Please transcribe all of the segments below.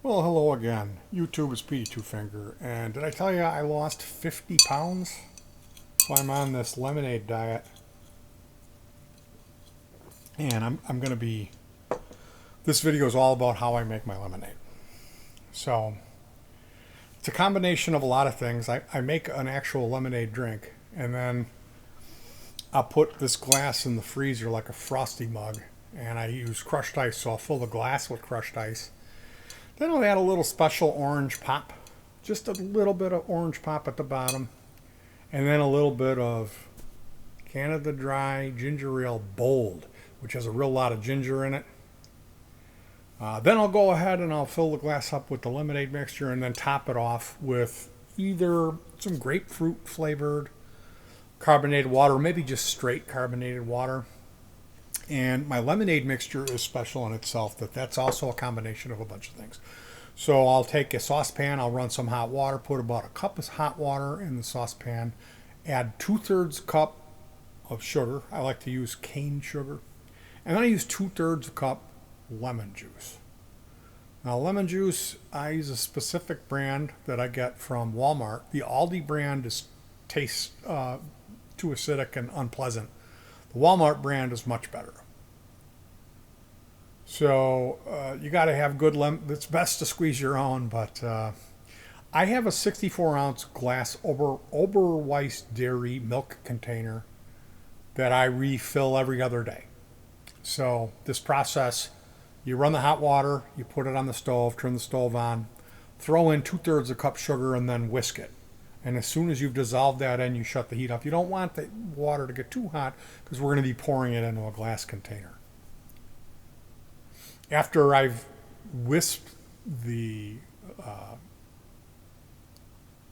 Well, hello again. YouTube is Petey Two Finger, and did I tell you I lost 50 pounds? So I'm on this lemonade diet, and I'm going to be. This video is all about how I make my lemonade. So it's a combination of a lot of things. I make an actual lemonade drink, and then I'll put this glass in the freezer like a frosty mug, and I use crushed ice, so I'll fill the glass with crushed ice. Then I'll add a little special orange pop, just a little bit of orange pop at the bottom, and then a little bit of Canada Dry Ginger Ale Bold, which has a real lot of ginger in it. Then I'll go ahead and I'll fill the glass up with the lemonade mixture and then top it off with either some grapefruit flavored carbonated water, or maybe just straight carbonated water. And my lemonade mixture is special in itself, that's also a combination of a bunch of things. So I'll take a saucepan, I'll run some hot water, put about a cup of hot water in the saucepan, add 2/3 cup of sugar. I like to use cane sugar. And then I use 2/3 cup lemon juice. Now lemon juice, I use a specific brand that I get from Walmart. The Aldi brand tastes too acidic and unpleasant. The Walmart brand is much better. So you got to have good lemon. It's best to squeeze your own, but I have a 64-ounce glass Oberweis dairy milk container that I refill every other day. So this process, you run the hot water, you put it on the stove, turn the stove on, throw in 2/3 a cup sugar, and then whisk it. And as soon as you've dissolved that in, you shut the heat off. You don't want the water to get too hot because we're going to be pouring it into a glass container. After I've whisked the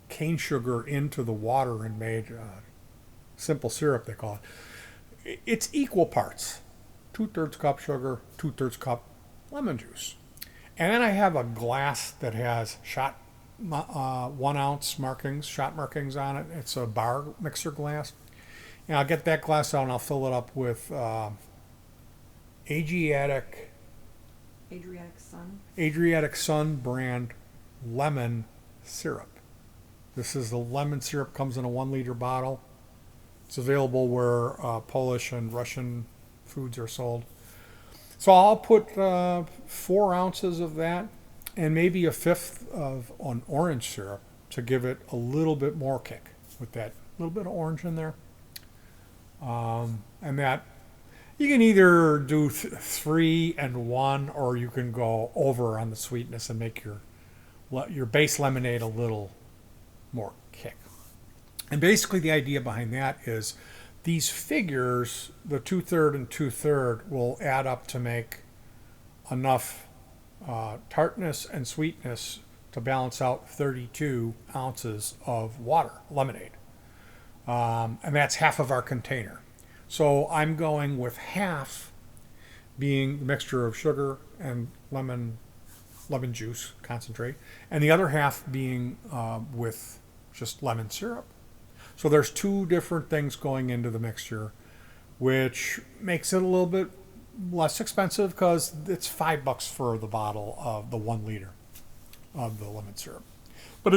cane sugar into the water and made simple syrup, they call it, it's equal parts. 2/3 cup sugar, 2/3 cup lemon juice. And then I have a glass that has 1 ounce markings, shot markings on it. It's a bar mixer glass. And I'll get that glass out and I'll fill it up with Adriatic Sun brand lemon syrup. This is the lemon syrup, comes in a 1 liter bottle. It's available where Polish and Russian foods are sold. So I'll put 4 ounces of that and maybe a fifth of an orange syrup to give it a little bit more kick with that little bit of orange in there. And that you can either do 3 and 1, or you can go over on the sweetness and make your base lemonade a little more kick. And basically the idea behind that is these figures, the 2/3 and 2/3, will add up to make enough tartness and sweetness to balance out 32 ounces of water, lemonade. And that's half of our container. So I'm going with half being the mixture of sugar and lemon juice concentrate, and the other half being with just lemon syrup. So there's 2 different things going into the mixture, which makes it a little bit less expensive because it's $5 for the bottle of the 1 liter of the lemon syrup. But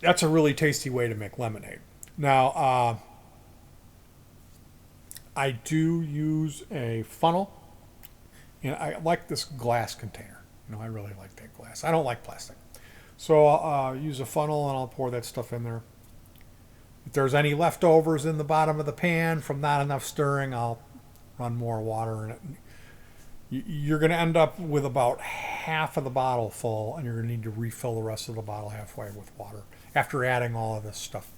that's a really tasty way to make lemonade. Now, I do use a funnel. I like this glass container. I really like that glass. I don't like plastic. So I'll use a funnel and I'll pour that stuff in there. If there's any leftovers in the bottom of the pan from not enough stirring, I'll run more water in it. You're going to end up with about half of the bottle full, and you're going to need to refill the rest of the bottle halfway with water after adding all of this stuff.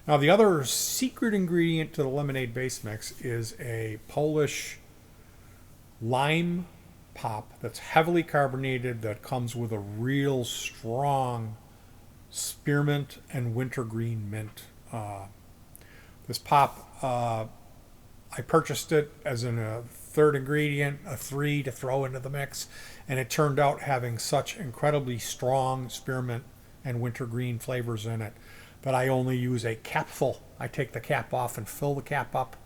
Now, the other secret ingredient to the lemonade base mix is a Polish lime pop that's heavily carbonated, that comes with a real strong spearmint and wintergreen mint. This pop, I purchased it as a 3rd ingredient, a 3 to throw into the mix, and it turned out having such incredibly strong spearmint and wintergreen flavors in it that I only use a capful. I take the cap off and fill the cap up.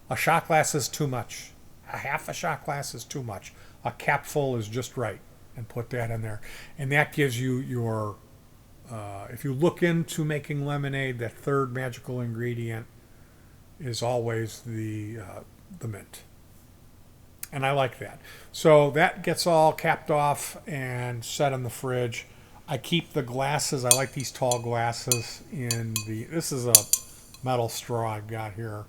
A shot glass is too much. A half a shot glass is too much. A capful is just right. and put that in there. And that gives you your, if you look into making lemonade, that third magical ingredient is always the mint. And I like that. So that gets all capped off and set in the fridge. I keep the glasses. I like these tall glasses in the, this is a metal straw I've got here.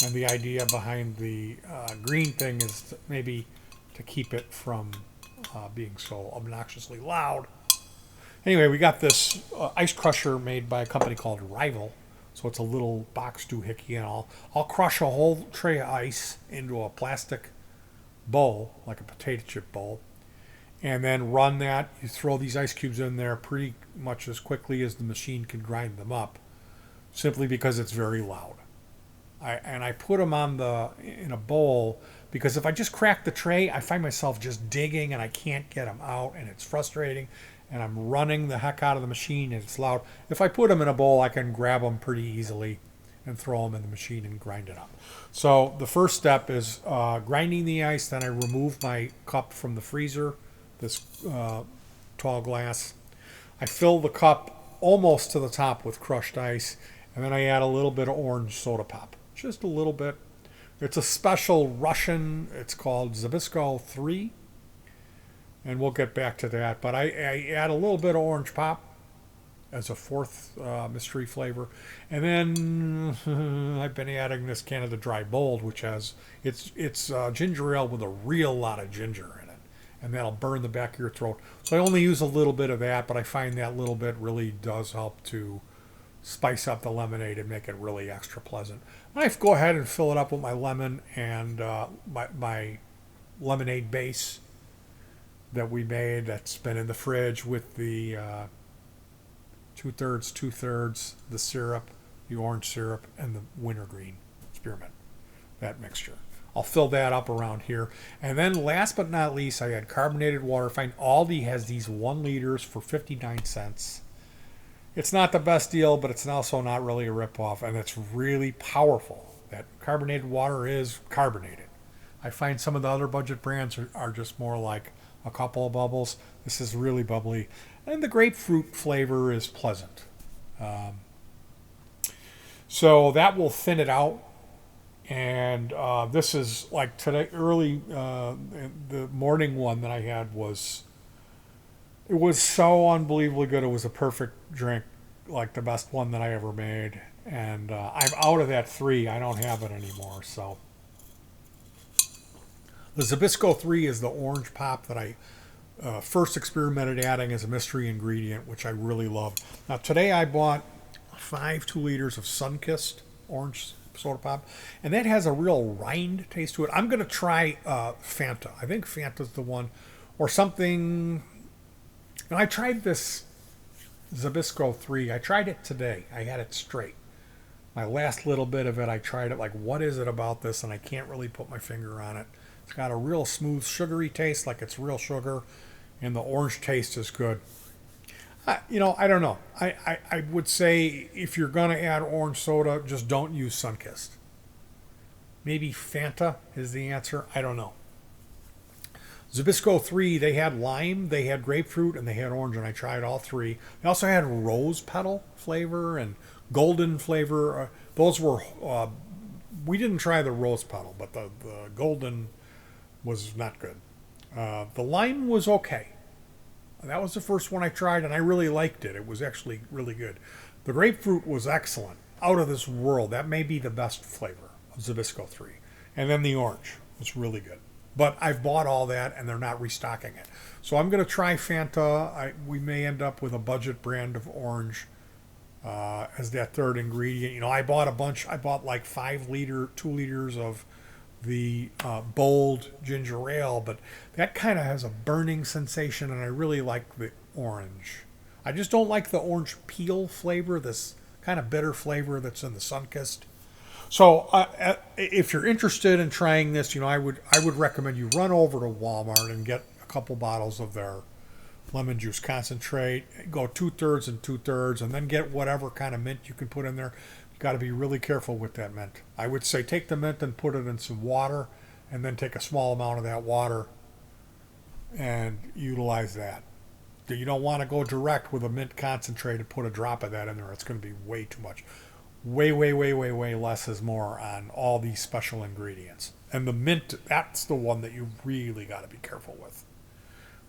And the idea behind the green thing is maybe to keep it from being so obnoxiously loud. Anyway, we got this ice crusher made by a company called Rival. So it's a little box doohickey, and I'll crush a whole tray of ice into a plastic bowl, like a potato chip bowl, and then run that. You throw these ice cubes in there pretty much as quickly as the machine can grind them up, simply because it's very loud. I put them in a bowl because if I just crack the tray, I find myself just digging and I can't get them out, and it's frustrating. And I'm running the heck out of the machine and it's loud. If I put them in a bowl, I can grab them pretty easily and throw them in the machine and grind it up. So the first step is grinding the ice. Then I remove my cup from the freezer, this tall glass. I fill the cup almost to the top with crushed ice, and then I add a little bit of orange soda pop, just a little bit. It's a special Russian, it's called Zybzysko 3. And we'll get back to that. But I add a little bit of orange pop as a fourth mystery flavor. And then I've been adding this Canada Dry Bold, which has, it's ginger ale with a real lot of ginger in it. And that'll burn the back of your throat. So I only use a little bit of that, but I find that little bit really does help to spice up the lemonade and make it really extra pleasant. I go ahead and fill it up with my lemon and my lemonade base that we made that's been in the fridge with the two-thirds, the syrup, the orange syrup, and the wintergreen spearmint, that mixture. I'll fill that up around here. And then last but not least, I had carbonated water. Find Aldi has these 1 liters for 59 cents. It's not the best deal, but it's also not really a ripoff, and it's really powerful. That carbonated water is carbonated. I find some of the other budget brands are just more like a couple of bubbles. This is really bubbly, and the grapefruit flavor is pleasant. So that will thin it out. And this is like today, early, the morning one that I had was so unbelievably good. It was a perfect drink, like the best one that I ever made. And I'm out of that 3. I don't have it anymore. So the Zybzysko 3 is the orange pop that I first experimented adding as a mystery ingredient, which I really love. Now today I bought 5 2-liters of Sunkissed orange soda pop, and that has a real rind taste to it. I'm going to try Fanta. I think Fanta's the one, or something. And I tried this Zybzysko 3. I tried it today. I had it straight. My last little bit of it, I tried it like, what is it about this? And I can't really put my finger on it. It's got a real smooth, sugary taste, like it's real sugar, and the orange taste is good. I don't know. I would say if you're going to add orange soda, just don't use Sunkissed. Maybe Fanta is the answer. I don't know. Zybzysko 3, they had lime, they had grapefruit, and they had orange, and I tried all 3. They also had rose petal flavor and golden flavor. Those were, we didn't try the rose petal, but the golden was not good. The lime was okay. That was the first one I tried, and I really liked it. It was actually really good. The grapefruit was excellent. Out of this world. That may be the best flavor of Zybzysko 3. And then the orange was really good. But I've bought all that, and they're not restocking it. So I'm going to try Fanta. We may end up with a budget brand of orange as that third ingredient. I bought a bunch. I bought like 2 liters of the bold ginger ale, but that kind of has a burning sensation, and I really like the orange. I just don't like the orange peel flavor, this kind of bitter flavor that's in the Sunkissed. So if you're interested in trying this, I would recommend you run over to Walmart and get a couple bottles of their lemon juice concentrate. Go 2/3 and 2/3, and then get whatever kind of mint you can put in there. Got to be really careful with that mint. I would say take the mint and put it in some water, and then take a small amount of that water and utilize that. You don't want to go direct with a mint concentrate and put a drop of that in there. It's going to be way too much. Way, way, way, way, way less is more on all these special ingredients. And the mint, that's the one that you really got to be careful with.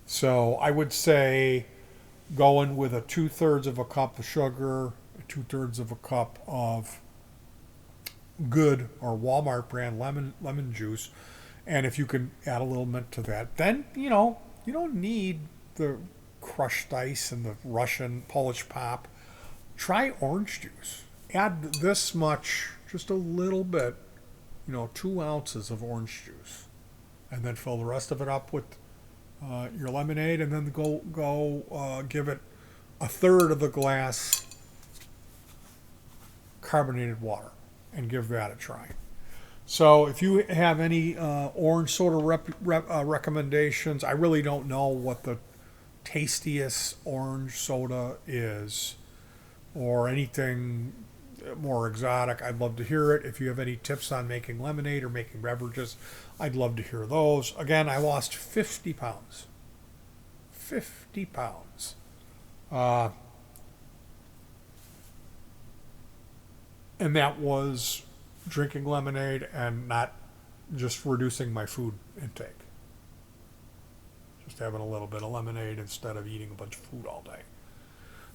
So I would say going with a 2/3 of a cup of sugar, 2/3 of a cup of good or Walmart brand lemon juice, and if you can add a little mint to that, then you don't need the crushed ice and the Russian Polish pop. Try orange juice. Add this much, just a little bit, 2 ounces of orange juice, and then fill the rest of it up with your lemonade, and then go give it 1/3 of the glass carbonated water, and give that a try. So if you have any orange soda recommendations, I really don't know what the tastiest orange soda is, or anything more exotic. I'd love to hear it. If you have any tips on making lemonade or making beverages, I'd love to hear those. Again, I lost 50 pounds. 50 pounds. And that was drinking lemonade and not just reducing my food intake. Just having a little bit of lemonade instead of eating a bunch of food all day.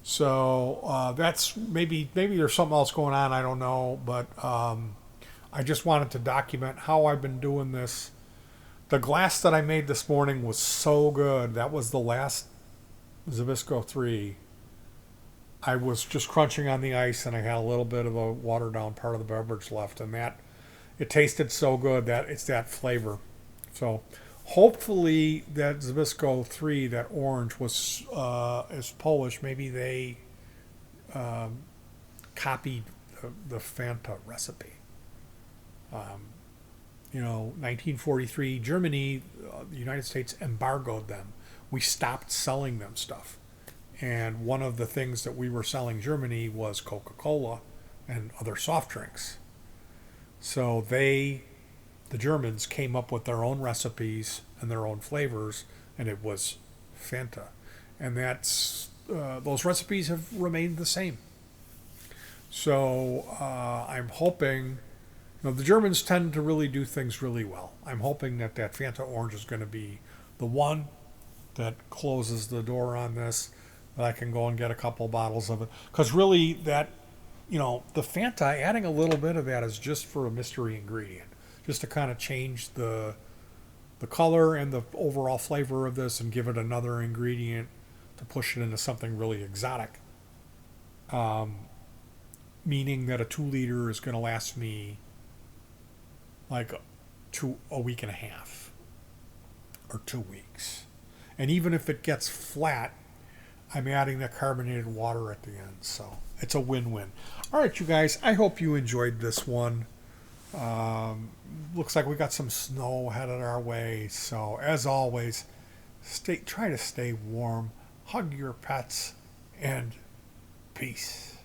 So that's maybe there's something else going on. I don't know, but I just wanted to document how I've been doing this. The glass that I made this morning was so good. That was the last Zybzysko 3. I was just crunching on the ice, and I had a little bit of a watered down part of the beverage left, and that it tasted so good that it's that flavor. So hopefully that Zybzysko 3, that orange, was is Polish. Maybe they copied the Fanta recipe. 1943, Germany, the United States embargoed them. We stopped selling them stuff. And one of the things that we were selling Germany was Coca-Cola and other soft drinks. So the Germans, came up with their own recipes and their own flavors, and it was Fanta. And that's those recipes have remained the same. So I'm hoping, the Germans tend to really do things really well. I'm hoping that Fanta Orange is going to be the one that closes the door on this, that I can go and get a couple bottles of it. Because really the Fanta, adding a little bit of that is just for a mystery ingredient, just to kind of change the color and the overall flavor of this and give it another ingredient to push it into something really exotic. Meaning that a 2-liter is going to last me like a week and a half or 2 weeks. And even if it gets flat, I'm adding the carbonated water at the end. So it's a win-win. All right, you guys, I hope you enjoyed this one. Looks like we got some snow headed our way. So as always, try to stay warm, hug your pets, and peace.